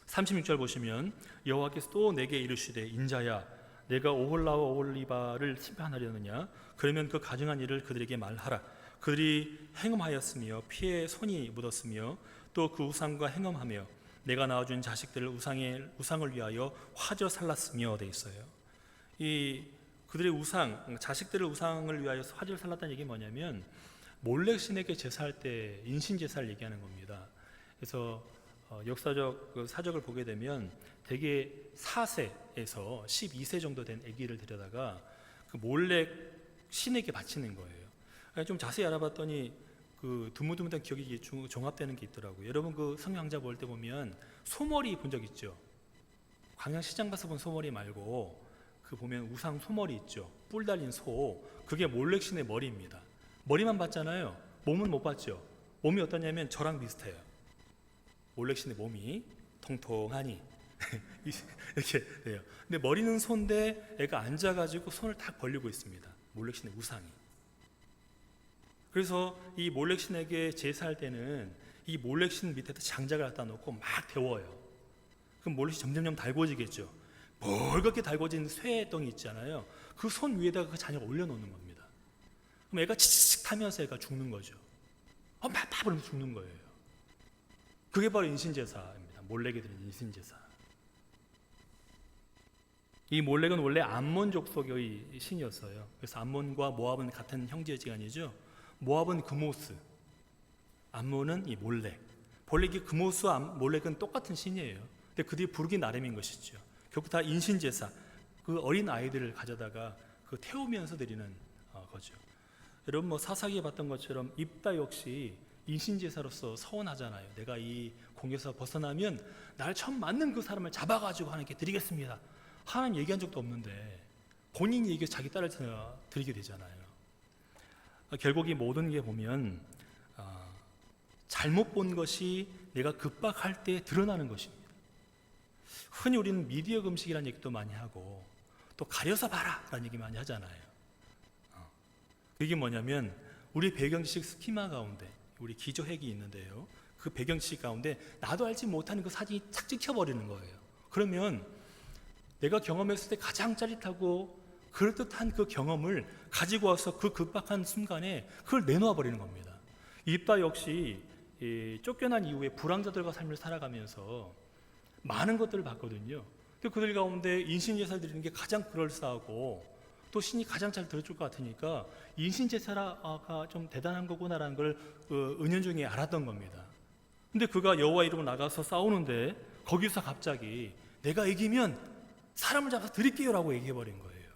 36절 보시면 여호와께서 또 내게 이르시되 인자야 내가 오홀라와 오홀리바를 심판하려느냐 그러면 그 가증한 일을 그들에게 말하라. 그들이 행음하였으며 피에 손이 묻었으며 또 그 우상과 행음하며 내가 낳아준 자식들을 우상을 위하여 화저 살랐으며 돼 있어요. 이 그들의 자식들을 우상을 위하여 화저를 살랐다는 얘기 뭐냐면 몰렉 신에게 제사할 때 인신 제사를 얘기하는 겁니다. 그래서 역사적 그 사적을 보게 되면 대개 4세에서 12세 정도 된 아기를 데려다가 그 몰렉 신에게 바치는 거예요. 좀 자세히 알아봤더니 그 드문드문한 기억이 종합되는 게 있더라고요. 여러분 그 성경자 볼 때 보면 소머리 본 적 있죠? 광양시장 가서 본 소머리 말고 그 보면 우상 소머리 있죠? 뿔 달린 소, 그게 몰렉 신의 머리입니다. 머리만 봤잖아요. 몸은 못 봤죠? 몸이 어떠냐면 저랑 비슷해요. 몰렉 신의 몸이 통통하니 이렇게 돼요. 근데 머리는 소인데 애가 앉아가지고 손을 탁 벌리고 있습니다. 몰렉 신의 우상이. 그래서 이 몰렉 신에게 제사할 때는 이 몰렉 신 밑에다 장작을 갖다 놓고 막 데워요. 그럼 몰렉 신 점점점 달궈지겠죠. 멀겋게 달궈진 쇠덩이 있잖아요. 그 손 위에다가 그 잔을 올려놓는 겁니다. 그럼 애가 치치치 타면서 애가 죽는 거죠. 막 그러면서 죽는 거예요. 그게 바로 인신제사입니다. 몰렉이 드린 인신제사. 이 몰렉은 원래 암몬 족속의 신이었어요. 그래서 암몬과 모압은 같은 형제지간이죠. 모압은 그모스, 암몬은 이 몰렉. 본래 이 그모스와 몰렉은 똑같은 신이에요. 근데 그들이 부르기 나름인 것이죠. 결국 다 인신제사, 그 어린 아이들을 가져다가 그 태우면서 드리는 거죠. 여러분 뭐 사사기에 봤던 것처럼 입다 역시 인신제사로서 서원하잖아요. 내가 이 공에서 벗어나면 날 처음 맞는 그 사람을 잡아가지고 하나님께 드리겠습니다. 하나님 얘기한 적도 없는데 본인이 얘기해 자기 딸을 드리게 되잖아요. 결국 이 모든 게 보면 잘못 본 것이 내가 급박할 때 드러나는 것입니다. 흔히 우리는 미디어 금식이라는 얘기도 많이 하고 또 가려서 봐라 라는 얘기 많이 하잖아요. 그게 뭐냐면 우리 배경지식 스키마 가운데 우리 기저핵이 있는데요, 그 배경지식 가운데 나도 알지 못하는 그 사진이 착 찍혀버리는 거예요. 그러면 내가 경험했을 때 가장 짜릿하고 그럴듯한 그 경험을 가지고 와서 그 급박한 순간에 그걸 내놓아 버리는 겁니다. 입다 역시 쫓겨난 이후에 불황자들과 삶을 살아가면서 많은 것들을 봤거든요. 근데 그들 가운데 인신제사 드리는 게 가장 그럴싸하고 또 신이 가장 잘 들어줄 것 같으니까 인신제사가 좀 대단한 거구나라는 걸 은연중에 알았던 겁니다. 근데 그가 여호와 이름으로 나가서 싸우는데 거기서 갑자기 내가 이기면 사람을 잡아서 드릴게요 라고 얘기해버린 거예요.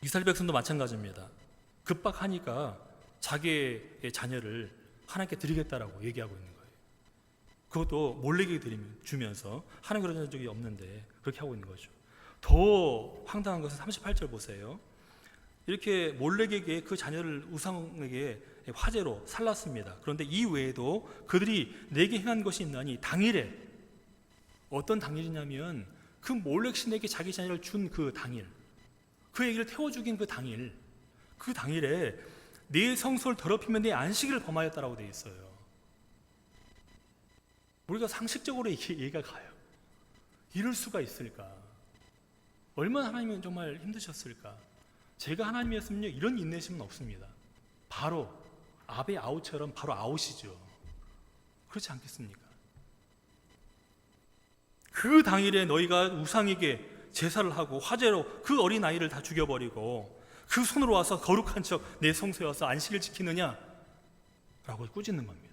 이스라엘 백성도 마찬가지입니다. 급박하니까 자기의 자녀를 하나님께 드리겠다라고 얘기하고 있는 거예요. 그것도 몰래게 주면서 하나님 그런 적이 없는데 그렇게 하고 있는 거죠. 더 황당한 것은 38절 보세요. 이렇게 몰렉에게 그 자녀를 우상에게 화제로 살랐습니다. 그런데 이 외에도 그들이 내게 행한 것이 있나니 당일에, 어떤 당일이냐면 그 몰렉 신에게 자기 자녀를 준 그 당일, 그 애기를 태워 죽인 그 당일에 내 성소를 더럽히면 내 안식일을 범하였다라고 되어 있어요. 우리가 상식적으로 이해가 가요. 이럴 수가 있을까? 얼마나 하나님은 정말 힘드셨을까? 제가 하나님이었으면요 이런 인내심은 없습니다. 바로 아베 아웃처럼 바로 아웃이죠. 그렇지 않겠습니까? 그 당일에 너희가 우상에게 제사를 하고 화제로 그 어린 아이를 다 죽여버리고 그 손으로 와서 거룩한 척 내 성소에 와서 안식을 지키느냐? 라고 꾸짖는 겁니다.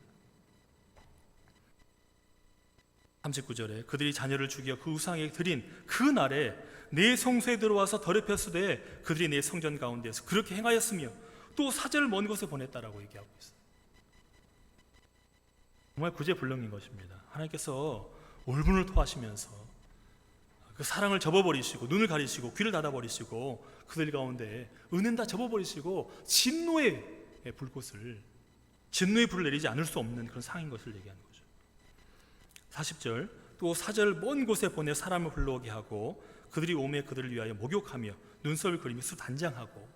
39절에 그들이 자녀를 죽여 그 우상에게 드린 그 날에 내 성소에 들어와서 더럽혔으되 그들이 내 성전 가운데에서 그렇게 행하였으며 또 사제를 먼 곳에 보냈다라고 얘기하고 있어요. 정말 구제불능인 것입니다. 하나님께서 울분을 토하시면서 그 사랑을 접어버리시고 눈을 가리시고 귀를 닫아버리시고 그들 가운데 은혜는 다 접어버리시고 진노의 불꽃을, 진노의 불을 내리지 않을 수 없는 그런 상황인 것을 얘기하는 거죠. 40절 또 사제를 먼 곳에 보내 사람을 불러오게 하고 그들이 오매 그들을 위하여 목욕하며 눈썹을 그리며 수단장하고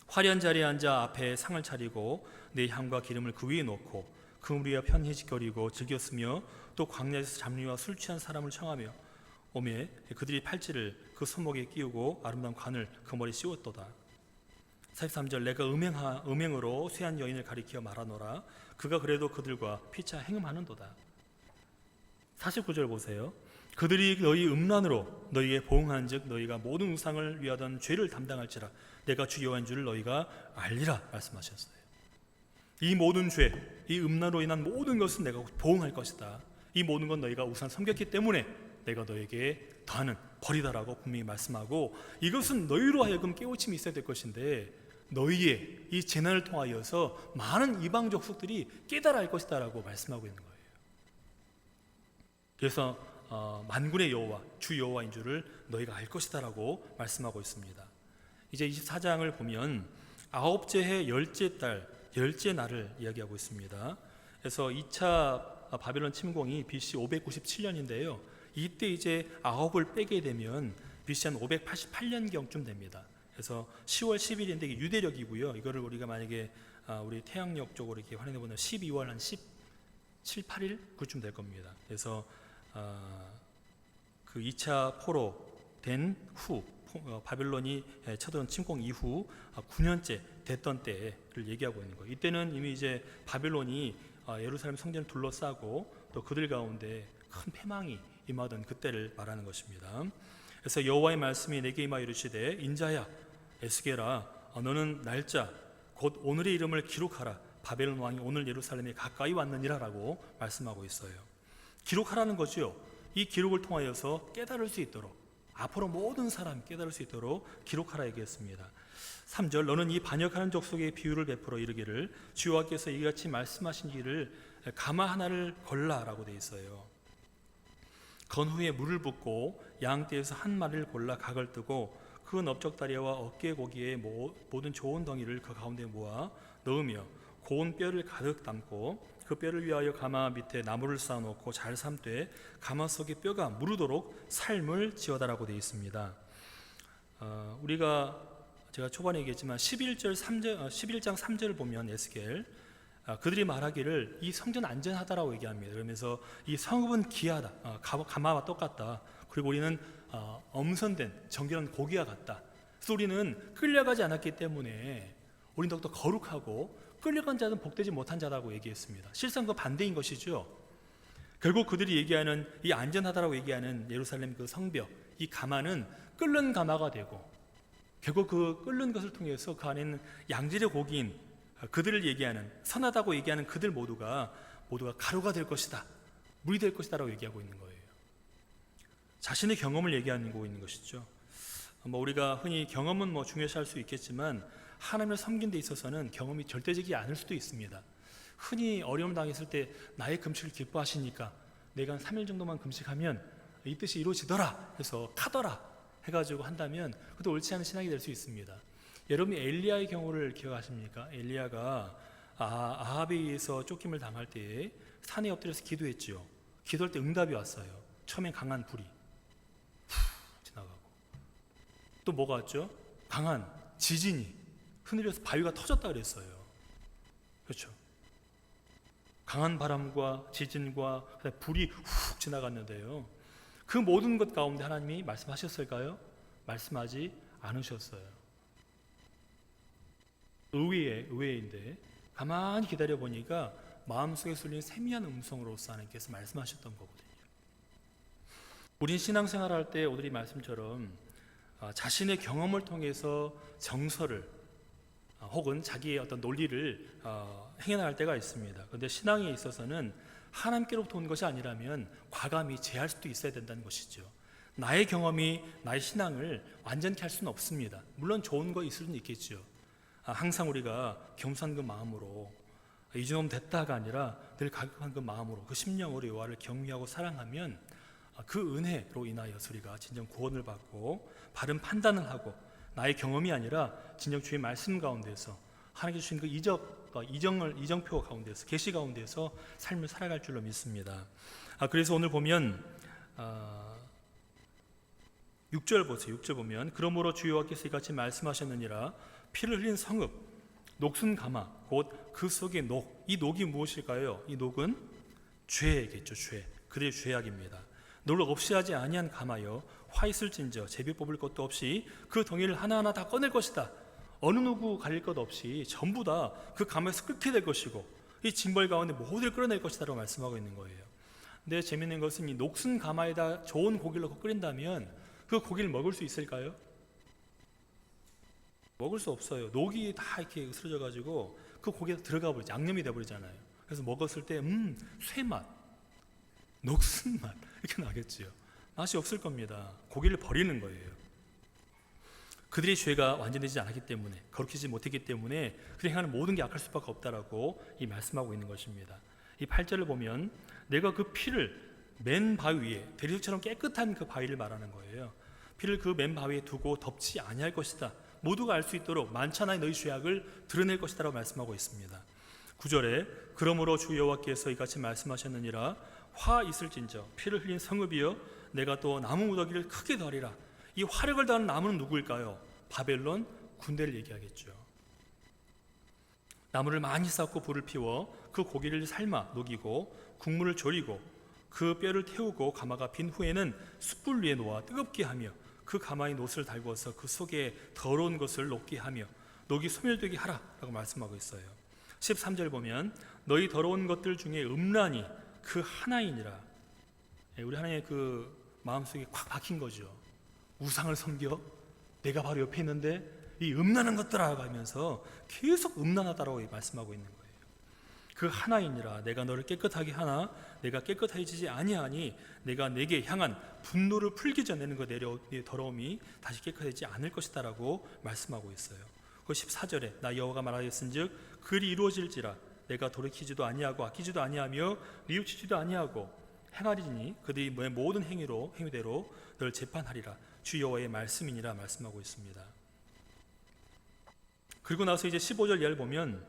화려한 자리에 앉아 앞에 상을 차리고 내 향과 기름을 그 위에 놓고 그물 위에 편히짓거리고 즐겼으며 또 광야에서 잡리와 술 취한 사람을 청하며 오매 그들이 팔찌를 그 손목에 끼우고 아름다운 관을 그 머리에 씌웠도다. 43절 내가 음행으로 쇠한 여인을 가리켜 말하노라 그가 그래도 그들과 피차 행음하는도다. 49절 보세요. 그들이 너희 음란으로 너희에게 보응한 즉 너희가 모든 우상을 위하던 죄를 담당할지라 내가 주 여호와인 줄을 너희가 알리라 말씀하셨어요. 이 모든 죄, 이 음란으로 인한 모든 것은 내가 보응할 것이다. 이 모든 건 너희가 우상 섬겼기 때문에 내가 너에게 더하는 벌이다라고 분명히 말씀하고 이것은 너희로 하여금 깨우침이 있어야 될 것인데 너희의 이 재난을 통하여서 많은 이방 족속들이 깨달아 할 것이다라고 말씀하고 있는 거예요. 그래서 만군의 여호와 주 여호와인 줄을 너희가 알 것이다라고 말씀하고 있습니다. 이제 24장을 보면 아홉째 해 열째 달 열째 날을 이야기하고 있습니다. 그래서 2차 바벨론 침공이 BC 597년인데요. 이때 이제 아홉을 빼게 되면 BC 한 588년경쯤 됩니다. 그래서 10월 10일인데 이게 유대력이고요. 이거를 우리가 만약에 우리 태양력 쪽으로 이렇게 활용해 보면 12월 한 17, 8일 그쯤 될 겁니다. 그래서 그 2차 포로 된 후 바벨론이 쳐들어온 침공 이후 9년째 됐던 때를 얘기하고 있는 거예요. 이때는 이미 이제 바벨론이 예루살렘 성전을 둘러싸고 또 그들 가운데 큰 패망이 임하던 그때를 말하는 것입니다. 그래서 여호와의 말씀이 내게 임하여 이르시되 인자야 에스겔아 너는 날짜 곧 오늘의 이름을 기록하라. 바벨론 왕이 오늘 예루살렘에 가까이 왔느니라 라고 말씀하고 있어요. 기록하라는 거죠. 이 기록을 통하여서 깨달을 수 있도록, 앞으로 모든 사람이 깨달을 수 있도록 기록하라 얘기했습니다. 3절 너는 이 반역하는 족속의 비유를 베풀어 이르기를 주 여호와께서 이같이 말씀하신 일을 가마 하나를 걸라라고 되어 있어요. 건 후에 물을 붓고 양떼에서 한 마리를 골라 각을 뜨고 그 넓적다리와 어깨 고기의 모든 좋은 덩이를 그 가운데 모아 넣으며 고운 뼈를 가득 담고 그 뼈를 위하여 가마 밑에 나무를 쌓아놓고 잘 삶되 가마 속의 뼈가 무르도록 삶을 지어다라고 되어 있습니다. 제가 초반에 얘기했지만 11장 3절을 보면 에스겔 그들이 말하기를 이 성전 안전하다라고 얘기합니다. 그러면서 이 성읍은 귀하다, 가마와 똑같다. 그리고 우리는 엄선된 정결한 고기와 같다. 그래서 우리는 끌려가지 않았기 때문에 우리는 더욱더 거룩하고 끌려간 자는 복되지 못한 자라고 얘기했습니다. 실상 그 반대인 것이죠. 결국 그들이 얘기하는 이 안전하다라고 얘기하는 예루살렘 그 성벽, 이 가마는 끓는 가마가 되고 결국 그 끓는 것을 통해서 그 안에는 양질의 고기인 그들을 얘기하는 선하다고 얘기하는 그들 모두가 가루가 될 것이다, 물이 될 것이다라고 얘기하고 있는 거예요. 자신의 경험을 얘기하고 있는 것이죠. 우리가 흔히 경험은 중요시할 수 있겠지만 하나님을 섬긴 데 있어서는 경험이 절대적이지 않을 수도 있습니다. 흔히 어려움 당했을 때 나의 금식을 기뻐하시니까 내가 한 3일 정도만 금식하면 이 뜻이 이루어지더라 해서 카더라 해가지고 한다면 그것도 옳지 않은 신앙이 될 수 있습니다. 여러분이 엘리야의 경우를 기억하십니까? 엘리야가 아합에 의해서 쫓김을 당할 때 산에 엎드려서 기도했죠. 기도할 때 응답이 왔어요. 처음엔 강한 불이 지나가고 또 뭐가 왔죠? 강한 지진이 흔들려서 바위가 터졌다 그랬어요. 그렇죠? 강한 바람과 지진과 불이 훅 지나갔는데요. 그 모든 것 가운데 하나님이 말씀하셨을까요? 말씀하지 않으셨어요. 의외인데 가만히 기다려 보니까 마음속에 쏠린 세미한 음성으로서 하나님께서 말씀하셨던 거거든요. 우린 신앙생활 할 때 오늘의 말씀처럼 자신의 경험을 통해서 정서를 혹은 자기의 어떤 논리를 행해나갈 때가 있습니다. 그런데 신앙에 있어서는 하나님께로부터 온 것이 아니라면 과감히 제할 수도 있어야 된다는 것이죠. 나의 경험이 나의 신앙을 완전히 할 수는 없습니다. 물론 좋은 거 있을 수는 있겠죠. 항상 우리가 겸손한 그 마음으로 이 정도면 됐다가 아니라 늘 가격한 그 마음으로 그 심령으로 여호와를 경외하고 사랑하면 그 은혜로 인하여 우리가 진정 구원을 받고 바른 판단을 하고 나의 경험이 아니라 진정 주의 말씀 가운데서 하나님께서 주신 그 이정표 가운데서 계시 가운데서 삶을 살아갈 줄로 믿습니다. 그래서 오늘 보면 6절 보세요. 6절 보면 그러므로 주 여호와께서 이같이 말씀하셨느니라 피를 흘린 성읍 녹슨 가마 곧 그 속의 녹, 이 녹이 무엇일까요? 이 녹은 죄겠죠. 죄, 그들의 죄악입니다. 녹을 없이 하지 아니한 가마여 화 있을진저 제비 뽑을 것도 없이 그 덩이를 하나하나 다 꺼낼 것이다. 어느 누구 가릴 것 없이 전부 다 그 가마에서 끓게 될 것이고 이 징벌 가운데 모두를 끌어낼 것이다 라고 말씀하고 있는 거예요. 근데 재미있는 것은 이 녹슨 가마에다 좋은 고기를 넣고 끓인다면 그 고기를 먹을 수 있을까요? 먹을 수 없어요. 녹이 다 이렇게 으스러져 가지고 그 고기에 들어가 버리죠. 양념이 돼버리잖아요. 그래서 먹었을 때 쇠맛, 녹슨 맛 이렇게 나겠지요. 맛이 없을 겁니다. 고기를 버리는 거예요. 그들의 죄가 완전되지 않았기 때문에, 거룩해지지 못했기 때문에 그들이 행하는 모든 게 악할 수밖에 없다라고 이 말씀하고 있는 것입니다. 이 8절을 보면 내가 그 피를 맨 바위 위에 대리석처럼 깨끗한 그 바위를 말하는 거예요. 피를 그 맨 바위에 두고 덮지 아니할 것이다. 모두가 알 수 있도록 만천하의 너희 죄악을 드러낼 것이다 라고 말씀하고 있습니다. 9절에 그러므로 주 여호와께서 이같이 말씀하셨느니라 화 있을진저 피를 흘린 성읍이여 내가 또 나무 무더기를 크게 더하리라. 이 화력을 더하는 나무는 누구일까요? 바벨론 군대를 얘기하겠죠. 나무를 많이 쌓고 불을 피워 그 고기를 삶아 녹이고 국물을 졸이고 그 뼈를 태우고 가마가 빈 후에는 숯불 위에 놓아 뜨겁게 하며 그 가마의 놋을 달구어서 그 속에 더러운 것을 녹게 하며 녹이 소멸되게 하라 라고 말씀하고 있어요. 13절 보면 너희 더러운 것들 중에 음란이 그 하나이니라. 우리 하나님의 그 마음속에 콱 박힌 거죠. 우상을 섬겨? 내가 바로 옆에 있는데 이 음란한 것들아 하면서 계속 음란하다라고 말씀하고 있는 거예요. 그 하나이니라 내가 너를 깨끗하게 하나 내가 깨끗해지지 아니하니 내가 내게 향한 분노를 풀기 전에는 그 내 더러움이 다시 깨끗해지지 않을 것이다 라고 말씀하고 있어요. 그 14절에 나 여호와가 말하였은즉 그리 이루어질지라 내가 돌이키지도 아니하고 아끼지도 아니하며 뉘우치지도 아니하고 행하리니 그들이 모든 행위대로 너를 재판하리라 주 여호와의 말씀이니라 말씀하고 있습니다. 그리고 나서 이제 15절 이하를 보면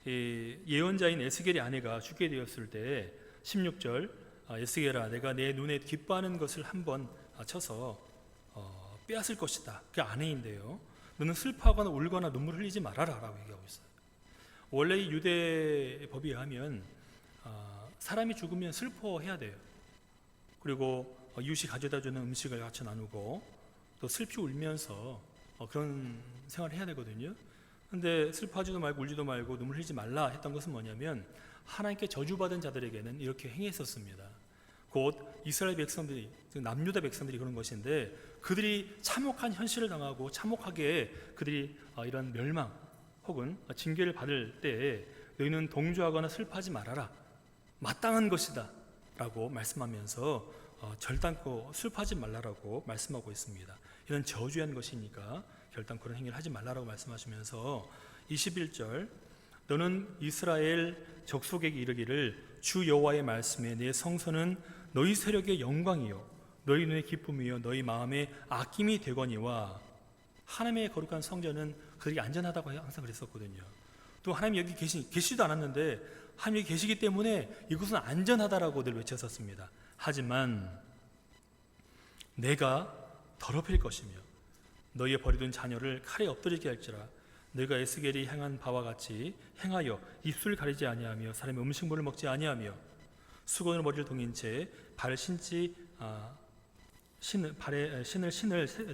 예언자인 에스겔의 아내가 죽게 되었을 때 16절 에스겔아 내가 내 눈에 기뻐하는 것을 한번 쳐서 빼앗을 것이다. 그게 아내인데요. 너는 슬퍼하거나 울거나 눈물 흘리지 말아라 라고 얘기하고 있어요. 원래 이 유대 법에 의하면 사람이 죽으면 슬퍼해야 돼요. 그리고 이웃이 가져다주는 음식을 같이 나누고 또 슬피 울면서 그런 생활을 해야 되거든요. 근데 슬퍼하지도 말고 울지도 말고 눈물 흘리지 말라 했던 것은 뭐냐면 하나님께 저주받은 자들에게는 이렇게 행했었습니다. 곧 이스라엘 백성들이, 남유다 백성들이 그런 것인데 그들이 참혹한 현실을 당하고 참혹하게 그들이 이런 멸망 혹은 징계를 받을 때에 너희는 동조하거나 슬퍼하지 말아라 마땅한 것이다 라고 말씀하면서 결단코 슬퍼하지 말라라고 말씀하고 있습니다. 이런 저주한 것이니까 결단 그런 행위를 하지 말라라고 말씀하시면서 21절 너는 이스라엘 족속에게 이르기를 주 여호와의 말씀에 내 성소는 너희 세력의 영광이요 너희 눈의 기쁨이요 너희 마음의 아낌이 되거니와 하나님의 거룩한 성전은 그들이 안전하다고 항상 그랬었거든요. 또 하나님 여기 계시지도 않았는데 하나님이 계시기 때문에 이곳은 안전하다라고 늘 외쳤었습니다. 하지만 내가 더럽힐 것이며 너희의 버리던 자녀를 칼에 엎드리게 할지라 너희가 에스겔이 행한 바와 같이 행하여 입술을 가리지 아니하며 사람의 음식물을 먹지 아니하며 수건으로 머리를 동인 채 발을 신을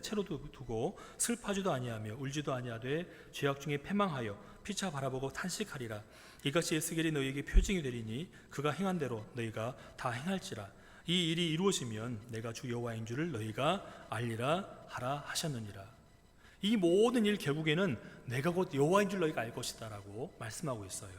채로 두고 슬퍼하지도 아니하며 울지도 아니하되 죄악 중에 패망하여 피차 바라보고 탄식하리라. 이같이 에스겔이 너희에게 표징이 되리니 그가 행한 대로 너희가 다 행할지라. 이 일이 이루어지면 내가 주 여호와인 줄을 너희가 알리라 하라 하셨느니라. 이 모든 일 결국에는 내가 곧 여호와인 줄 너희가 알 것이다 라고 말씀하고 있어요.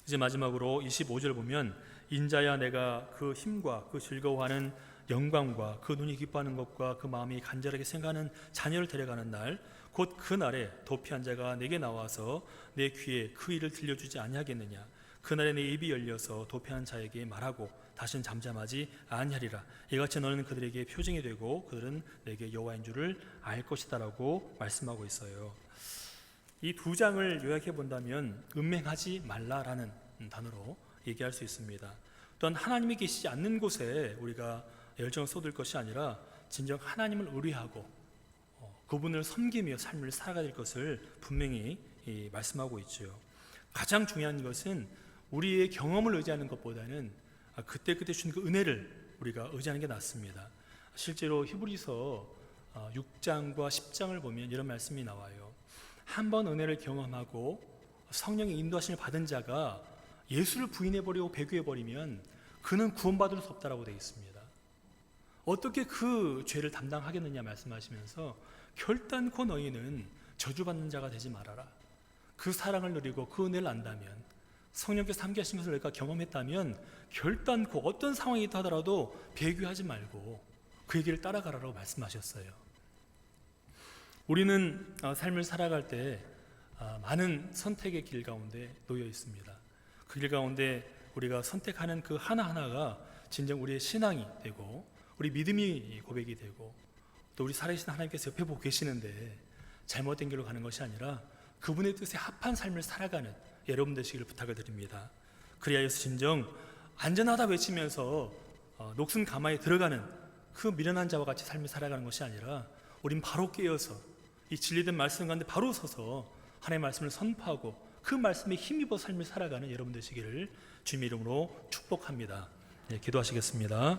이제 마지막으로 25절 보면 인자야 내가 그 힘과 그 즐거워하는 영광과 그 눈이 기뻐하는 것과 그 마음이 간절하게 생각하는 자녀를 데려가는 날 곧 그 날에 도피한 자가 내게 나와서 내 귀에 그 일을 들려주지 아니하겠느냐. 그날에 내 입이 열려서 도피한 자에게 말하고 다시는 잠잠하지 아니하리라. 이같이 너는 그들에게 표징이 되고 그들은 내게 여호와인 줄을 알 것이다 라고 말씀하고 있어요. 이 두 장을 요약해 본다면 음행하지 말라라는 단어로 얘기할 수 있습니다. 또한 하나님이 계시지 않는 곳에 우리가 열정을 쏟을 것이 아니라 진정 하나님을 의뢰하고 그분을 섬기며 삶을 살아가야 될 것을 분명히 말씀하고 있죠. 가장 중요한 것은 우리의 경험을 의지하는 것보다는 그때그때 주는 그 은혜를 우리가 의지하는 게 낫습니다. 실제로 히브리서 6장과 10장을 보면 이런 말씀이 나와요. 한 번 은혜를 경험하고 성령의 인도하심을 받은 자가 예수를 부인해버리고 배교해버리면 그는 구원받을 수 없다라고 되어 있습니다. 어떻게 그 죄를 담당하겠느냐 말씀하시면서 결단코 너희는 저주받는 자가 되지 말아라. 그 사랑을 누리고 그 은혜를 안다면 성령께서 함께 하신 것을 내가 경험했다면 결단코 어떤 상황이 있다 하더라도 배교하지 말고 그 길을 따라가라고 말씀하셨어요. 우리는 삶을 살아갈 때 많은 선택의 길 가운데 놓여 있습니다. 그 길 가운데 우리가 선택하는 그 하나하나가 진정 우리의 신앙이 되고 우리 믿음이 고백이 되고 또 우리 살아계신 하나님께서 옆에 보고 계시는데 잘못된 길로 가는 것이 아니라 그분의 뜻에 합한 삶을 살아가는 여러분 되시기를 부탁을 드립니다. 그리하여서 진정 안전하다 외치면서 녹슨 가마에 들어가는 그 미련한 자와 같이 삶을 살아가는 것이 아니라 우린 바로 깨어서 이 진리된 말씀 가운데 바로 서서 하나님의 말씀을 선포하고 그 말씀에 힘입어 삶을 살아가는 여러분 되시기를 주님의 이름으로 축복합니다. 네, 기도하시겠습니다.